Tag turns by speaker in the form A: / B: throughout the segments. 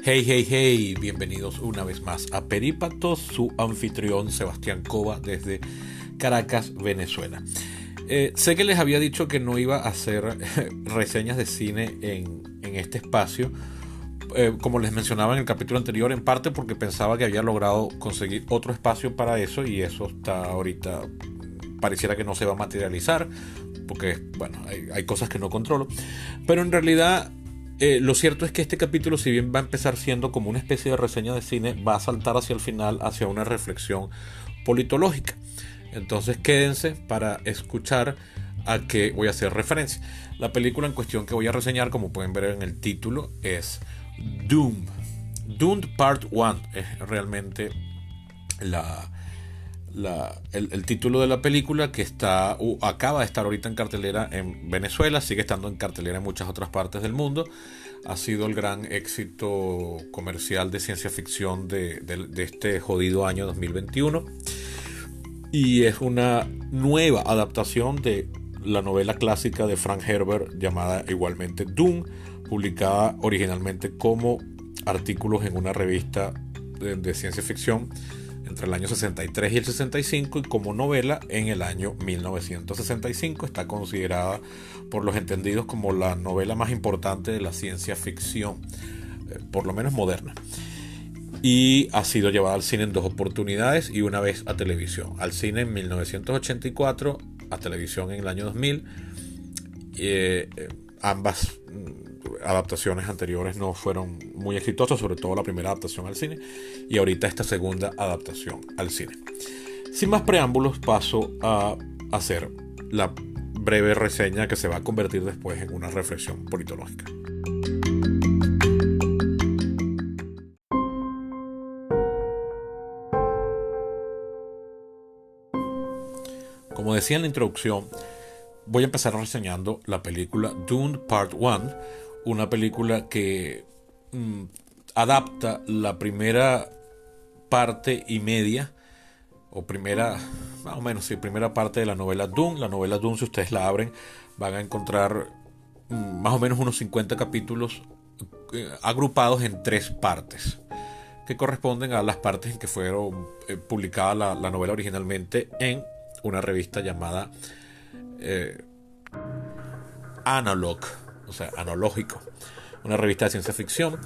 A: Hey, hey, hey, bienvenidos una vez más a Perípatos, su anfitrión Sebastián Cova desde Caracas, Venezuela. Sé que les había dicho que no iba a hacer reseñas de cine en este espacio, como les mencionaba en el capítulo anterior, en parte porque pensaba que había logrado conseguir otro espacio para eso y eso está ahorita, pareciera que no se va a materializar, porque bueno, hay cosas que no controlo, pero en realidad lo cierto es que este capítulo, si bien va a empezar siendo como una especie de reseña de cine, va a saltar hacia el final hacia una reflexión politológica. Entonces quédense para escuchar a qué voy a hacer referencia. La película en cuestión que voy a reseñar, como pueden ver en el título, es Doom. Doom Part 1 es realmente el título de la película, que acaba de estar ahorita en cartelera en Venezuela, sigue estando en cartelera en muchas otras partes del mundo. Ha sido el gran éxito comercial de ciencia ficción de este jodido año 2021 y es una nueva adaptación de la novela clásica de Frank Herbert llamada igualmente Doom, publicada originalmente como artículos en una revista de ciencia ficción entre el año 63 y el 65 y como novela en el año 1965. Está considerada por los entendidos como la novela más importante de la ciencia ficción, por lo menos moderna. Y ha sido llevada al cine en dos oportunidades y una vez a televisión. Al cine en 1984, a televisión en el año 2000. Ambas adaptaciones anteriores no fueron muy exitosas, sobre todo la primera adaptación al cine y ahorita esta segunda adaptación al cine. Sin más preámbulos, paso a hacer la breve reseña que se va a convertir después en una reflexión politológica. Como decía en la introducción, voy a empezar reseñando la película Dune Part 1, una película que adapta la primera parte y media, o primera, más o menos, sí, primera parte de la novela Dune. La novela Dune, si ustedes la abren, van a encontrar más o menos unos 50 capítulos agrupados en tres partes, que corresponden a las partes en que fueron publicada la novela originalmente en una revista llamada Analog, o sea, analógico, una revista de ciencia ficción.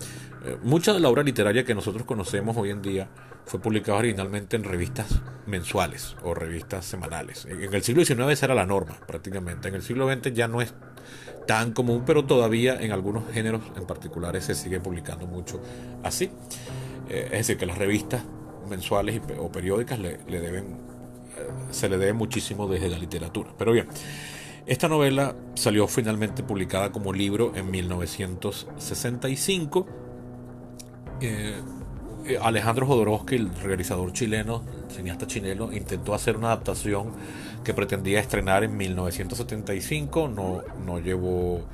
A: Mucha de la obra literaria que nosotros conocemos hoy en día fue publicada originalmente en revistas mensuales o revistas semanales. En el siglo XIX esa era la norma, prácticamente. En el siglo XX ya no es tan común, pero todavía en algunos géneros en particulares se sigue publicando mucho así. Es decir, que las revistas mensuales o periódicas se le debe muchísimo desde la literatura. Pero bien, esta novela salió finalmente publicada como libro en 1965. Alejandro Jodorowsky, el realizador chileno, el cineasta chileno, intentó hacer una adaptación que pretendía estrenar en 1975. No llegó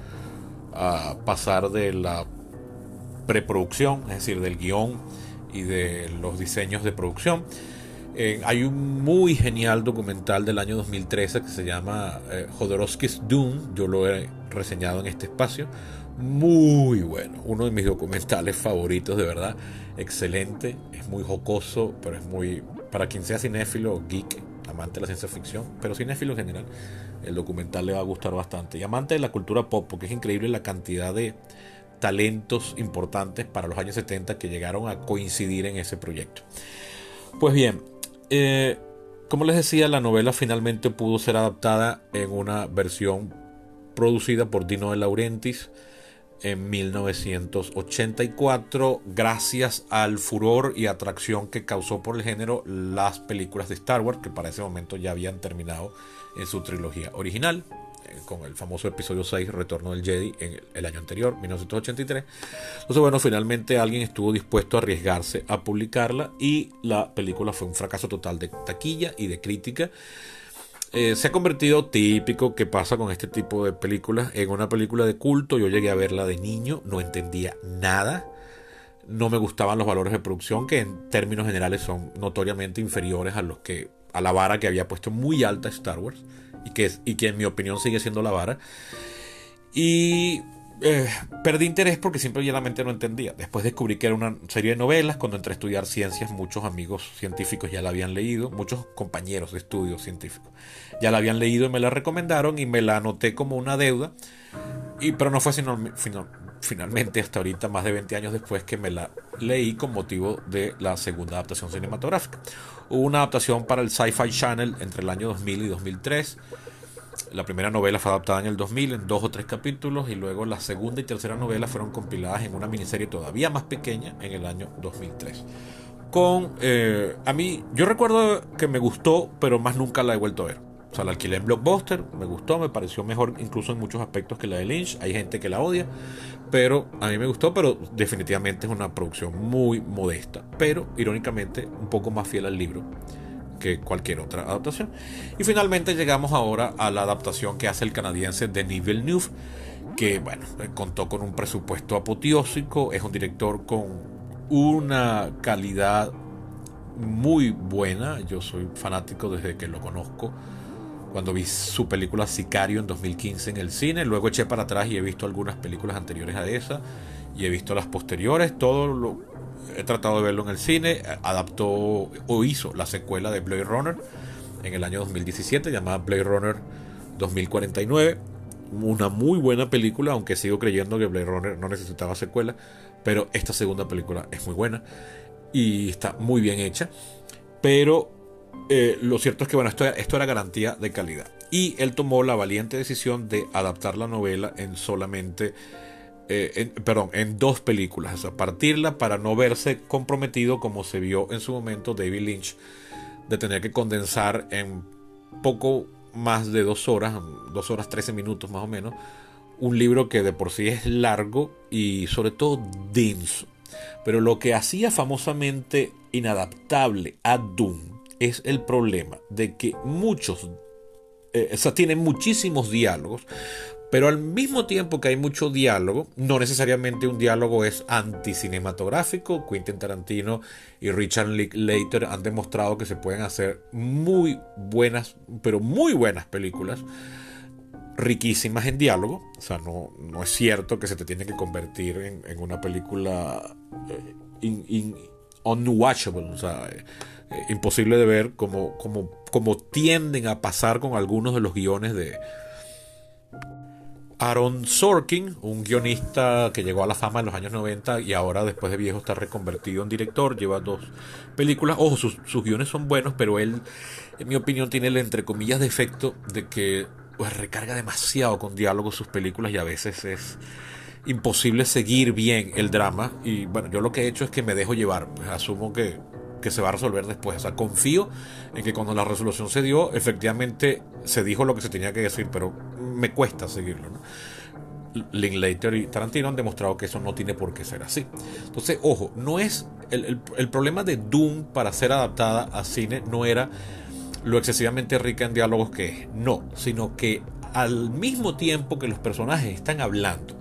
A: a pasar de la preproducción, es decir, del guión y de los diseños de producción. Hay un muy genial documental del año 2013 que se llama Jodorowsky's Dune. Yo lo he reseñado en este espacio. Muy bueno, uno de mis documentales favoritos, de verdad. Excelente, es muy jocoso, pero es muy, para quien sea cinéfilo, geek, amante de la ciencia ficción, pero cinéfilo en general, el documental le va a gustar bastante. Y amante de la cultura pop, porque es increíble la cantidad de talentos importantes para los años 70 que llegaron a coincidir en ese proyecto. Pues bien, como les decía, la novela finalmente pudo ser adaptada en una versión producida por Dino De Laurentiis en 1984, gracias al furor y atracción que causó por el género las películas de Star Wars, que para ese momento ya habían terminado en su trilogía original, con el famoso episodio 6, Retorno del Jedi, en el año anterior, 1983. Entonces, bueno, finalmente alguien estuvo dispuesto a arriesgarse a publicarla y la película fue un fracaso total de taquilla y de crítica. Se ha convertido, típico que pasa con este tipo de películas, en una película de culto. Yo llegué a verla de niño, no entendía nada, no me gustaban los valores de producción, que en términos generales son notoriamente inferiores a la vara que había puesto muy alta Star Wars y que en mi opinión sigue siendo la vara. Y Perdí interés porque simple y llanamente no entendía. Después descubrí que era una serie de novelas. Cuando entré a estudiar ciencias, muchos amigos científicos ya la habían leído, muchos compañeros de estudios científicos ya la habían leído y me la recomendaron y me la anoté como una deuda. Pero no fue sino, finalmente hasta ahorita, más de 20 años después, que me la leí con motivo de la segunda adaptación cinematográfica. Hubo una adaptación para el Sci-Fi Channel entre el año 2000 y 2003. La primera novela fue adaptada en el 2000 en 2 o 3 capítulos, y luego la segunda y tercera novela fueron compiladas en una miniserie todavía más pequeña en el año 2003. A mí, yo recuerdo que me gustó, pero más nunca la he vuelto a ver. O sea, la alquilé en Blockbuster, me gustó, me pareció mejor incluso en muchos aspectos que la de Lynch. Hay gente que la odia, pero a mí me gustó, pero definitivamente es una producción muy modesta, pero irónicamente un poco más fiel al libro que cualquier otra adaptación. Y finalmente llegamos ahora a la adaptación que hace el canadiense Denis Villeneuve, que bueno, contó con un presupuesto apoteósico. Es un director con una calidad muy buena. Yo soy fanático desde que lo conozco, cuando vi su película Sicario en 2015 en el cine. Luego eché para atrás y he visto algunas películas anteriores a esa, y he visto las posteriores. He tratado de verlo en el cine. Adaptó o hizo la secuela de Blade Runner en el año 2017, llamada Blade Runner 2049. Una muy buena película, aunque sigo creyendo que Blade Runner no necesitaba secuela, pero esta segunda película es muy buena y está muy bien hecha. Pero lo cierto es que bueno, esto era garantía de calidad, y él tomó la valiente decisión de adaptar la novela en solamente en 2 películas, o sea, partirla para no verse comprometido como se vio en su momento David Lynch, de tener que condensar en poco más de 2 horas, 2 horas 13 minutos más o menos, un libro que de por sí es largo y sobre todo denso. Pero lo que hacía famosamente inadaptable a Dune es el problema de que o sea, tiene muchísimos diálogos, pero al mismo tiempo que hay mucho diálogo, no necesariamente un diálogo es anticinematográfico. Quentin Tarantino y Richard Linklater han demostrado que se pueden hacer muy buenas, pero muy buenas películas, riquísimas en diálogo. O sea, no es cierto que se te tiene que convertir en una película unwatchable, o sea, imposible de ver, como tienden a pasar con algunos de los guiones de Aaron Sorkin, un guionista que llegó a la fama en los años 90 y ahora después de viejo está reconvertido en director. Lleva 2 películas. Ojo, sus guiones son buenos, pero él, en mi opinión, tiene el entre comillas defecto de que pues, recarga demasiado con diálogos sus películas, y a veces es imposible seguir bien el drama. Y bueno, yo lo que he hecho es que me dejo llevar, pues asumo que se va a resolver después. O sea, confío en que cuando la resolución se dio, efectivamente se dijo lo que se tenía que decir, pero me cuesta seguirlo, ¿no? Linklater y Tarantino han demostrado que eso no tiene por qué ser así. Entonces, ojo, no es el problema de Dune para ser adaptada a cine no era lo excesivamente rica en diálogos que es, no, sino que al mismo tiempo que los personajes están hablando,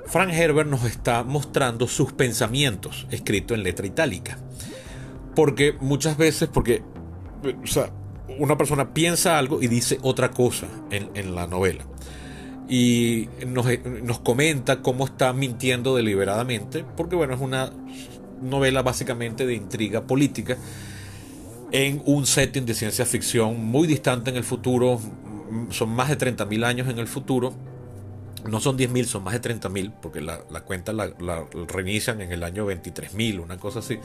A: Frank Herbert nos está mostrando sus pensamientos escritos en letra itálica. Porque muchas veces, o sea, una persona piensa algo y dice otra cosa en la novela. Y nos comenta cómo está mintiendo deliberadamente, porque bueno, es una novela básicamente de intriga política en un setting de ciencia ficción muy distante en el futuro. Son más de 30.000 años en el futuro. No son 10.000, son más de 30.000, porque la cuenta la reinician en el año 23.000, una cosa así.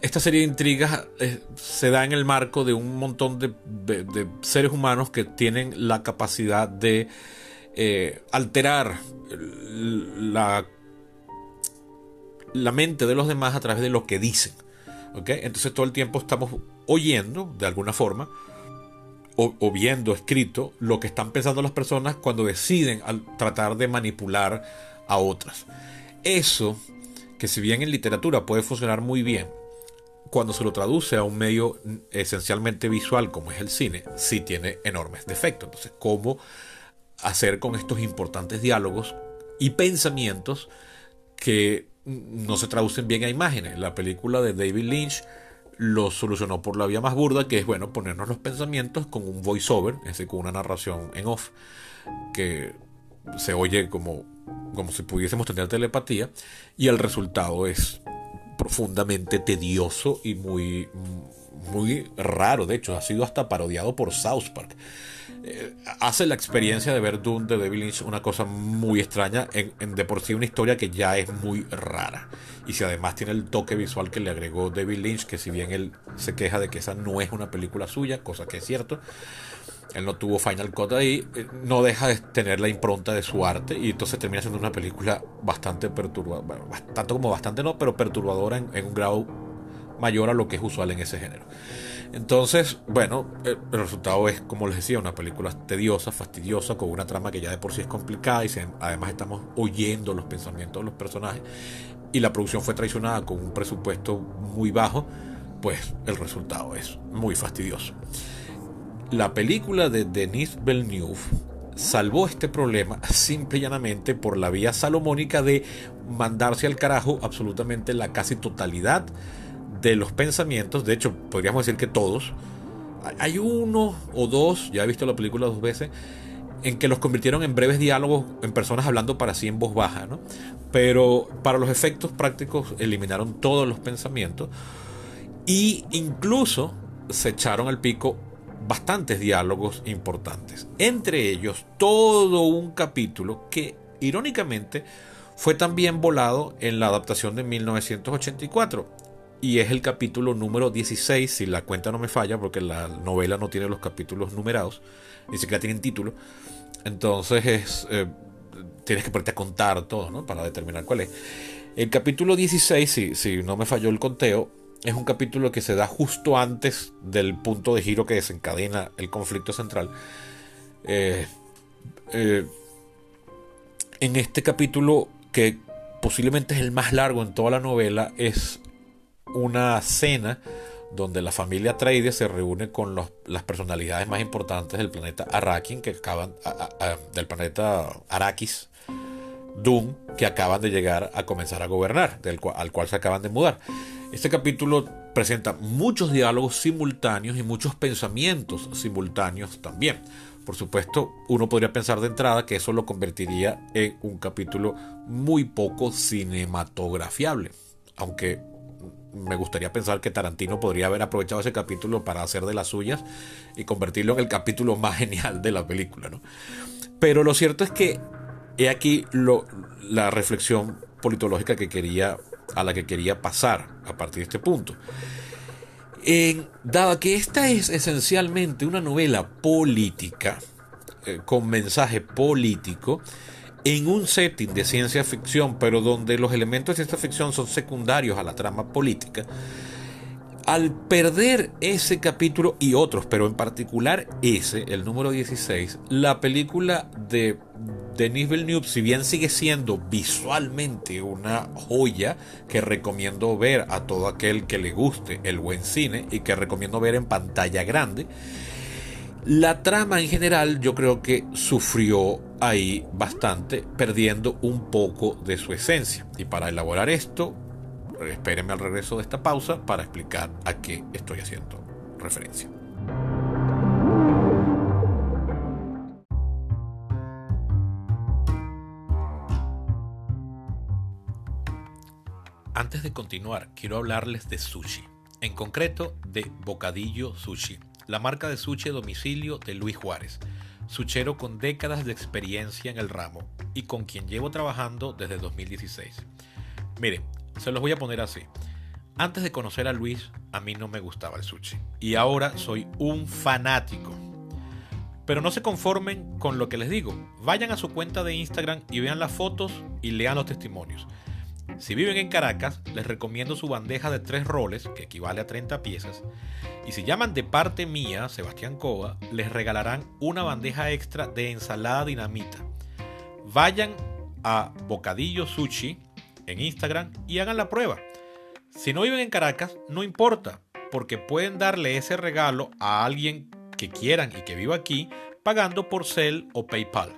A: Esta serie de intrigas se da en el marco de un montón de seres humanos que tienen la capacidad de alterar la mente de los demás a través de lo que dicen. ¿Okay? Entonces todo el tiempo estamos oyendo, de alguna forma, o viendo escrito lo que están pensando las personas cuando deciden tratar de manipular a otras. Eso, que si bien en literatura puede funcionar muy bien, cuando se lo traduce a un medio esencialmente visual como es el cine, sí tiene enormes defectos. Entonces, ¿cómo hacer con estos importantes diálogos y pensamientos que no se traducen bien a imágenes? La película de David Lynch lo solucionó por la vía más burda, que es, bueno, ponernos los pensamientos con un voiceover, es decir, con una narración en off, que se oye como si pudiésemos tener telepatía, y el resultado es profundamente tedioso y muy raro. De hecho, ha sido hasta parodiado por South Park. Hace la experiencia de ver Dune de David Lynch una cosa muy extraña en de por sí una historia que ya es muy rara, y si además tiene el toque visual que le agregó David Lynch, que si bien él se queja de que esa no es una película suya, cosa que es cierto, él no tuvo Final Cut ahí, no deja de tener la impronta de su arte, y entonces termina siendo una película bastante perturbadora, bueno, tanto como bastante no, pero perturbadora en un grado mayor a lo que es usual en ese género. Entonces, bueno, el resultado es, como les decía, una película tediosa, fastidiosa, con una trama que ya de por sí es complicada, y además estamos oyendo los pensamientos de los personajes, y la producción fue traicionada con un presupuesto muy bajo. Pues el resultado es muy fastidioso. La película de Denis Villeneuve salvó este problema simple y llanamente por la vía salomónica de mandarse al carajo absolutamente la casi totalidad de los pensamientos. De hecho, podríamos decir que todos. Hay uno o dos, ya he visto la película 2 veces, en que los convirtieron en breves diálogos, en personas hablando para sí en voz baja, ¿no? Pero para los efectos prácticos eliminaron todos los pensamientos, y incluso se echaron al pico bastantes diálogos importantes. Entre ellos, todo un capítulo que, irónicamente, fue también volado en la adaptación de 1984. Y es el capítulo número 16, si la cuenta no me falla, porque la novela no tiene los capítulos numerados, ni siquiera tienen título. Entonces tienes que ponerte a contar todo, ¿no?, para determinar cuál es. El capítulo 16, si no me falló el conteo, es un capítulo que se da justo antes del punto de giro que desencadena el conflicto central. En este capítulo, que posiblemente es el más largo en toda la novela, es una cena donde la familia Atreides se reúne con las personalidades más importantes del planeta Arrakis, del planeta Arrakis, Dune, que acaban de llegar a comenzar a gobernar, al cual se acaban de mudar. Este capítulo presenta muchos diálogos simultáneos y muchos pensamientos simultáneos también. Por supuesto, uno podría pensar de entrada que eso lo convertiría en un capítulo muy poco cinematografiable, aunque me gustaría pensar que Tarantino podría haber aprovechado ese capítulo para hacer de las suyas y convertirlo en el capítulo más genial de la película, ¿no? Pero lo cierto es que he aquí la reflexión politológica a la que quería pasar a partir de este punto. Dada que esta es esencialmente una novela política, con mensaje político, en un setting de ciencia ficción, pero donde los elementos de ciencia ficción son secundarios a la trama política, al perder ese capítulo y otros, pero en particular ese, el número 16, la película de Denis Villeneuve, si bien sigue siendo visualmente una joya que recomiendo ver a todo aquel que le guste el buen cine y que recomiendo ver en pantalla grande, la trama en general yo creo que sufrió ahí bastante, perdiendo un poco de su esencia. Y para elaborar esto, espérenme al regreso de esta pausa para explicar a qué estoy haciendo referencia. Antes de continuar, quiero hablarles de sushi, en concreto de Bocadillo Sushi, la marca de sushi a domicilio de Luis Juárez, suchero con décadas de experiencia en el ramo y con quien llevo trabajando desde 2016. Mire, se los voy a poner así. Antes de conocer a Luis, a mí no me gustaba el sushi, y ahora soy un fanático. Pero no se conformen con lo que les digo. Vayan a su cuenta de Instagram y vean las fotos y lean los testimonios. Si viven en Caracas, les recomiendo su bandeja de 3 roles, que equivale a 30 piezas. Y si llaman de parte mía, Sebastián Cova, les regalarán una bandeja extra de ensalada dinamita. Vayan a Bocadillo Sushi en Instagram y hagan la prueba. Si no viven en Caracas, no importa, porque pueden darle ese regalo a alguien que quieran y que viva aquí, pagando por Zelle o PayPal.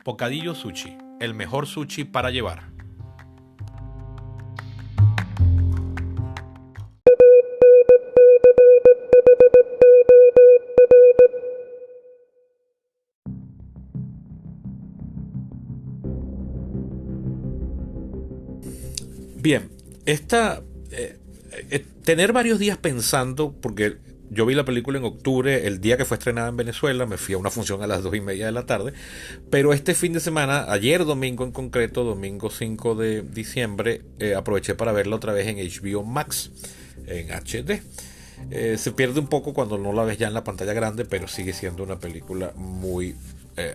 A: Bocadillo Sushi, el mejor sushi para llevar. Bien, tener varios días pensando, porque yo vi la película en octubre, el día que fue estrenada en Venezuela, me fui a una función a las 2:30 de la tarde, pero este fin de semana, ayer domingo en concreto, domingo 5 de diciembre, aproveché para verla otra vez en HBO Max, en HD. Se pierde un poco cuando no la ves ya en la pantalla grande, pero sigue siendo una película muy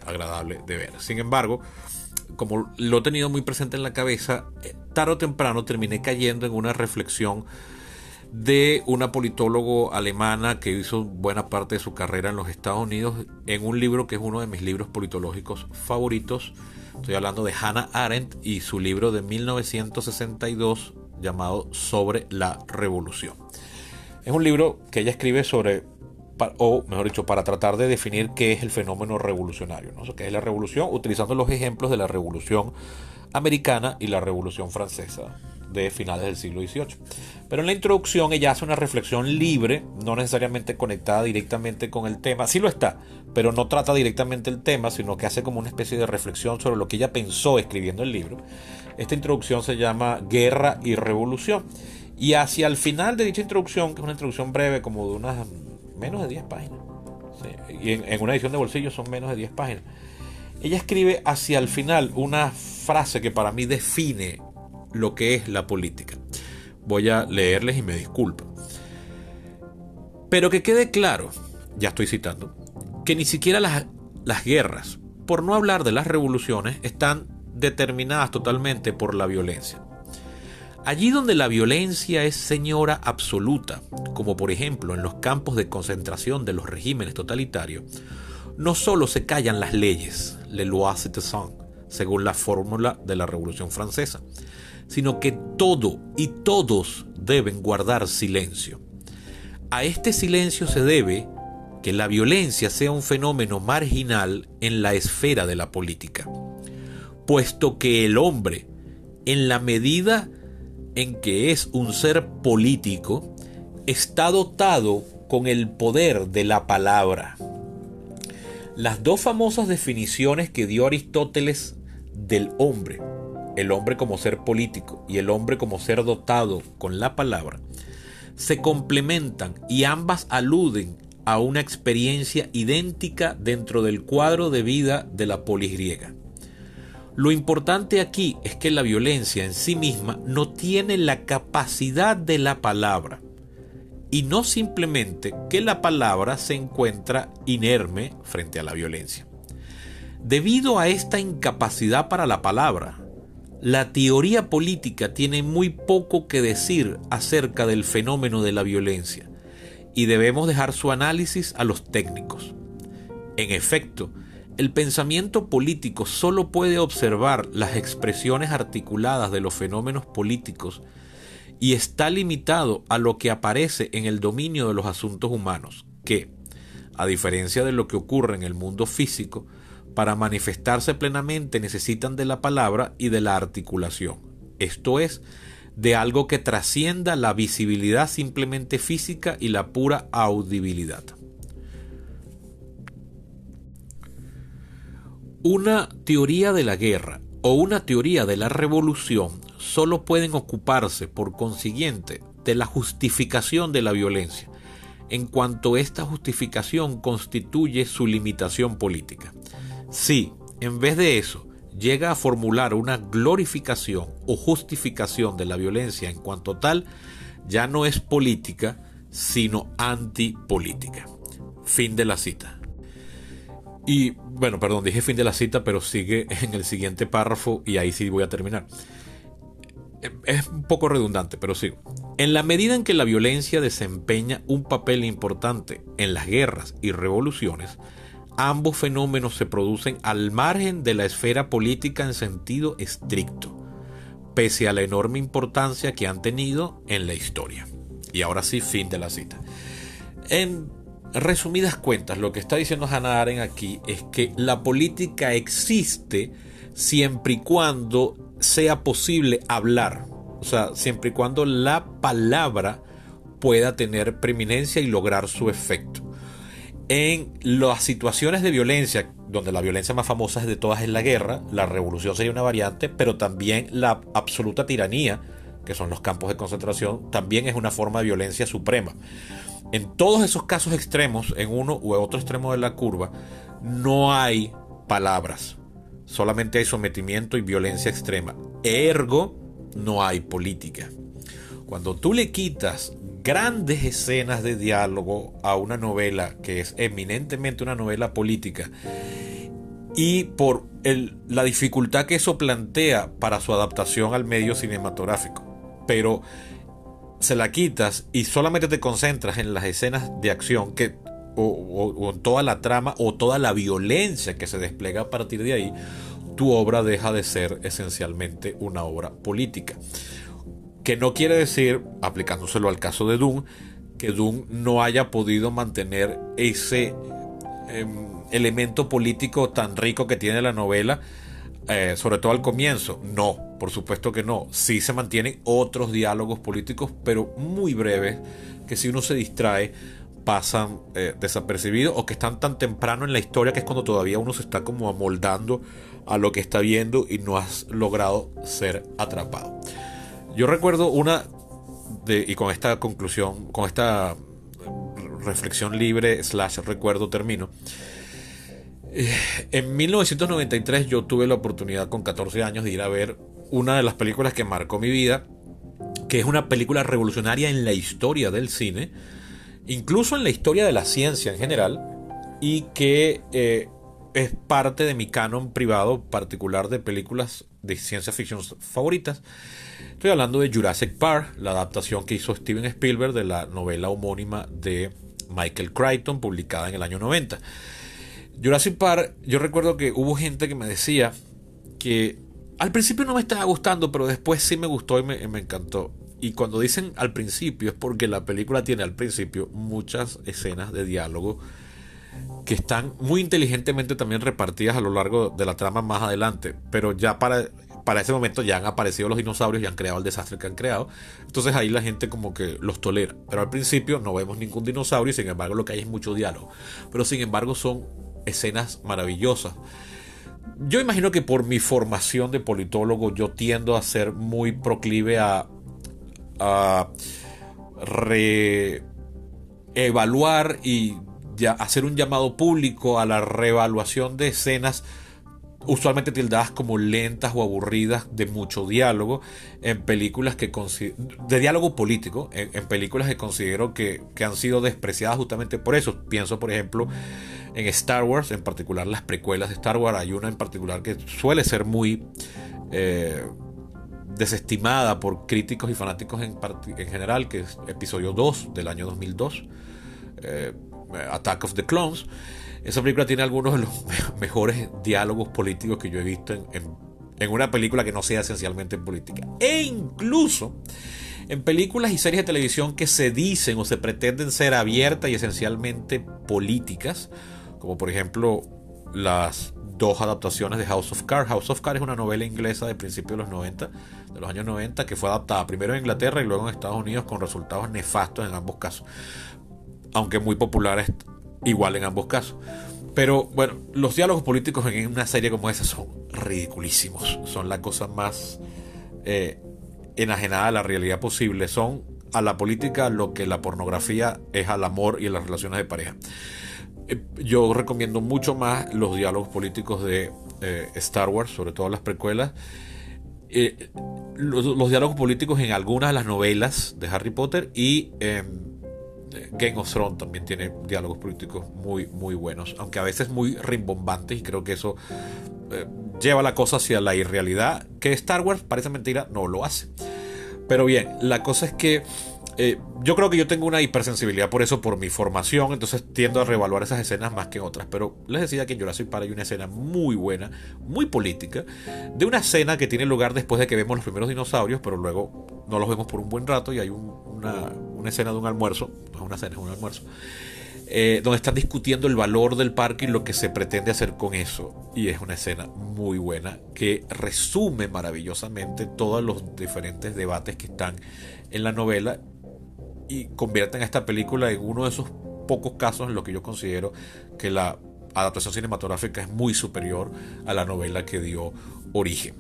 A: agradable de ver. Sin embargo, como lo he tenido muy presente en la cabeza, tarde o temprano terminé cayendo en una reflexión de una politólogo alemana que hizo buena parte de su carrera en los Estados Unidos, en un libro que es uno de mis libros politológicos favoritos. Estoy hablando de Hannah Arendt y su libro de 1962 llamado Sobre la Revolución. Es un libro que ella escribe sobre, o mejor dicho, para tratar de definir qué es el fenómeno revolucionario, ¿no? O sea, qué es la revolución, utilizando los ejemplos de la Revolución Americana y la Revolución Francesa de finales del siglo XVIII. Pero en la introducción ella hace una reflexión libre, no necesariamente conectada directamente con el tema. Sí lo está, pero no trata directamente el tema, sino que hace como una especie de reflexión sobre lo que ella pensó escribiendo el libro. Esta introducción se llama Guerra y Revolución. Y hacia el final de dicha introducción, que es una introducción breve, como de unas menos de 10 páginas, ¿sí? Y en una edición de bolsillo son menos de 10 páginas, ella escribe hacia el final una frase que para mí define lo que es la política. Voy a leerles y me disculpo. Pero que quede claro, ya estoy citando, que ni siquiera las guerras, por no hablar de las revoluciones, están determinadas totalmente por la violencia. Allí donde la violencia es señora absoluta, como por ejemplo en los campos de concentración de los regímenes totalitarios, no solo se callan las leyes, les lois citoyennes, según la fórmula de la Revolución Francesa, sino que todo y todos deben guardar silencio. A este silencio se debe que la violencia sea un fenómeno marginal en la esfera de la política, puesto que el hombre, en la medida en que es un ser político, está dotado con el poder de la palabra. Las dos famosas definiciones que dio Aristóteles del hombre, el hombre como ser político y el hombre como ser dotado con la palabra, se complementan y ambas aluden a una experiencia idéntica dentro del cuadro de vida de la polis griega. Lo importante aquí es que la violencia en sí misma no tiene la capacidad de la palabra, y no simplemente que la palabra se encuentra inerme frente a la violencia. Debido a esta incapacidad para la palabra, la teoría política tiene muy poco que decir acerca del fenómeno de la violencia, y debemos dejar su análisis a los técnicos. En efecto, el pensamiento político solo puede observar las expresiones articuladas de los fenómenos políticos y está limitado a lo que aparece en el dominio de los asuntos humanos, que, a diferencia de lo que ocurre en el mundo físico, para manifestarse plenamente necesitan de la palabra y de la articulación, esto es, de algo que trascienda la visibilidad simplemente física y la pura audibilidad. Una teoría de la guerra o una teoría de la revolución solo pueden ocuparse, por consiguiente, de la justificación de la violencia, en cuanto esta justificación constituye su limitación política. Si, en vez de eso, llega a formular una glorificación o justificación de la violencia en cuanto tal, ya no es política, sino antipolítica. Fin de la cita. Y bueno, perdón, dije fin de la cita, pero sigue en el siguiente párrafo y ahí sí voy a terminar. Es un poco redundante, pero sigo. En la medida en que la violencia desempeña un papel importante en las guerras y revoluciones, ambos fenómenos se producen al margen de la esfera política en sentido estricto, pese a la enorme importancia que han tenido en la historia. Y ahora sí, fin de la cita. En resumidas cuentas, lo que está diciendo Hannah Arendt aquí es que la política existe siempre y cuando sea posible hablar, o sea, siempre y cuando la palabra pueda tener preeminencia y lograr su efecto. En las situaciones de violencia, donde la violencia más famosa de todas es la guerra, la revolución sería una variante, pero también la absoluta tiranía, que son los campos de concentración, también es una forma de violencia suprema. En todos esos casos extremos, en uno u otro extremo de la curva, no hay palabras, solamente hay sometimiento y violencia extrema. Ergo, no hay política. Cuando tú le quitas grandes escenas de diálogo a una novela que es eminentemente una novela política, y por la dificultad que eso plantea para su adaptación al medio cinematográfico, pero se la quitas y solamente te concentras en las escenas de acción o en toda la trama o toda la violencia que se despliega a partir de ahí, tu obra deja de ser esencialmente una obra política. Que no quiere decir, aplicándoselo al caso de Dune, que Dune no haya podido mantener ese elemento político tan rico que tiene la novela, sobre todo al comienzo. No, por supuesto que no. Sí se mantienen otros diálogos políticos, pero muy breves, que si uno se distrae pasan desapercibidos, o que están tan temprano en la historia que es cuando todavía uno se está como amoldando a lo que está viendo y no has logrado ser atrapado. Yo recuerdo y con esta conclusión, con esta reflexión libre / recuerdo termino. En 1993 yo tuve la oportunidad con 14 años de ir a ver una de las películas que marcó mi vida, que es una película revolucionaria en la historia del cine, incluso en la historia de la ciencia en general, y que es parte de mi canon privado particular de películas de ciencia ficción favoritas. Estoy hablando de Jurassic Park, la adaptación que hizo Steven Spielberg de la novela homónima de Michael Crichton, publicada en el año 90. Jurassic Park, yo recuerdo que hubo gente que me decía que al principio no me estaba gustando, pero después sí me gustó y me encantó. Y cuando dicen al principio es porque la película tiene al principio muchas escenas de diálogo que están muy inteligentemente también repartidas a lo largo de la trama más adelante, pero ya para ese momento ya han aparecido los dinosaurios y han creado el desastre que han creado. Entonces ahí la gente como que los tolera, pero al principio no vemos ningún dinosaurio y sin embargo lo que hay es mucho diálogo, pero sin embargo son escenas maravillosas. Yo imagino que por mi formación de politólogo yo tiendo a ser muy proclive a reevaluar y ya hacer un llamado público a la reevaluación de escenas usualmente tildadas como lentas o aburridas de mucho diálogo en películas de diálogo político, en películas que considero que han sido despreciadas justamente por eso. Pienso por ejemplo en Star Wars, en particular las precuelas de Star Wars. Hay una en particular que suele ser muy desestimada por críticos y fanáticos en general, que es episodio 2 del año 2002, Attack of the Clones. Esa película tiene algunos de los mejores diálogos políticos que yo he visto en una película que no sea esencialmente política. E incluso en películas y series de televisión que se dicen o se pretenden ser abiertas y esencialmente políticas, como por ejemplo las dos adaptaciones de House of Cards. House of Cards es una novela inglesa de principios de los años 90, que fue adaptada primero en Inglaterra y luego en Estados Unidos con resultados nefastos en ambos casos, aunque muy populares igual en ambos casos. Pero bueno, los diálogos políticos en una serie como esa son ridiculísimos, son la cosa más enajenada a la realidad posible. Son a la política lo que la pornografía es al amor y a las relaciones de pareja. Yo recomiendo mucho más los diálogos políticos de Star Wars, sobre todo las precuelas. Los diálogos políticos en algunas de las novelas de Harry Potter, y Game of Thrones también tiene diálogos políticos muy, muy buenos, aunque a veces muy rimbombantes, y creo que eso lleva la cosa hacia la irrealidad, que Star Wars, parece mentira, no lo hace. Pero bien, la cosa es que yo creo que yo tengo una hipersensibilidad por eso, por mi formación, entonces tiendo a reevaluar esas escenas más que otras. Pero les decía que en Jurassic Park hay una escena muy buena, muy política, de una escena que tiene lugar después de que vemos los primeros dinosaurios, pero luego no los vemos por un buen rato, y hay una escena de un almuerzo, no es una cena, es un almuerzo, donde están discutiendo el valor del parque y lo que se pretende hacer con eso. Y es una escena muy buena que resume maravillosamente todos los diferentes debates que están en la novela y convierten a esta película en uno de esos pocos casos en los que yo considero que la adaptación cinematográfica es muy superior a la novela que dio origen.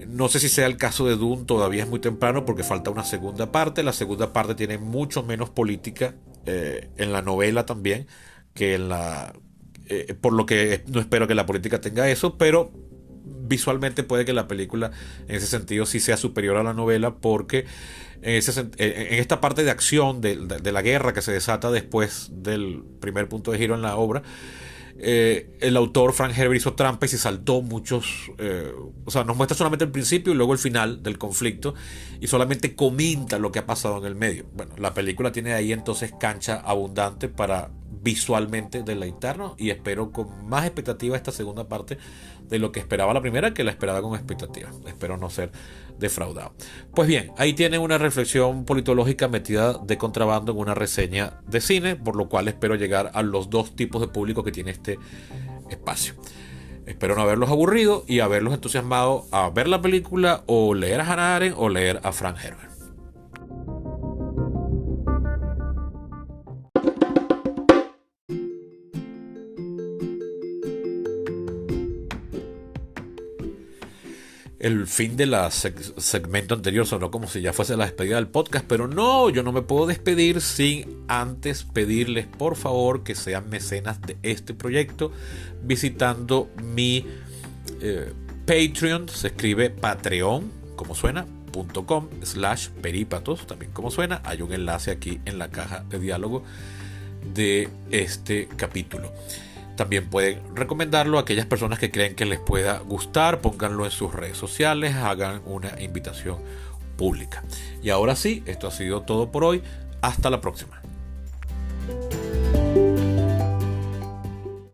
A: No sé si sea el caso de Dune, todavía es muy temprano porque falta una segunda parte. La segunda parte tiene mucho menos política en la novela también que en la... por lo que no espero que la política tenga eso, pero visualmente puede que la película en ese sentido sí sea superior a la novela porque en esta parte de acción de la guerra que se desata después del primer punto de giro en la obra, el autor Frank Herbert hizo trampa y se saltó muchos, o sea, nos muestra solamente el principio y luego el final del conflicto y solamente comenta lo que ha pasado en el medio. Bueno, la película tiene ahí entonces cancha abundante para visualmente deleitarnos y espero con más expectativa esta segunda parte de lo que esperaba la primera, que la esperaba con expectativa. Espero no ser defraudado. Pues bien, ahí tienen una reflexión politológica metida de contrabando en una reseña de cine, por lo cual espero llegar a los dos tipos de público que tiene este espacio. Espero no haberlos aburrido y haberlos entusiasmado a ver la película o leer a Hannah Arendt o leer a Frank Herbert. El fin de la segmento anterior sonó como si ya fuese la despedida del podcast, pero no, yo no me puedo despedir sin antes pedirles por favor que sean mecenas de este proyecto visitando mi Patreon. Se escribe Patreon, como suena, .com/peripatos, también como suena. Hay un enlace aquí en la caja de diálogo de este capítulo. También pueden recomendarlo a aquellas personas que creen que les pueda gustar, pónganlo en sus redes sociales, hagan una invitación pública. Y ahora sí, esto ha sido todo por hoy. Hasta la próxima.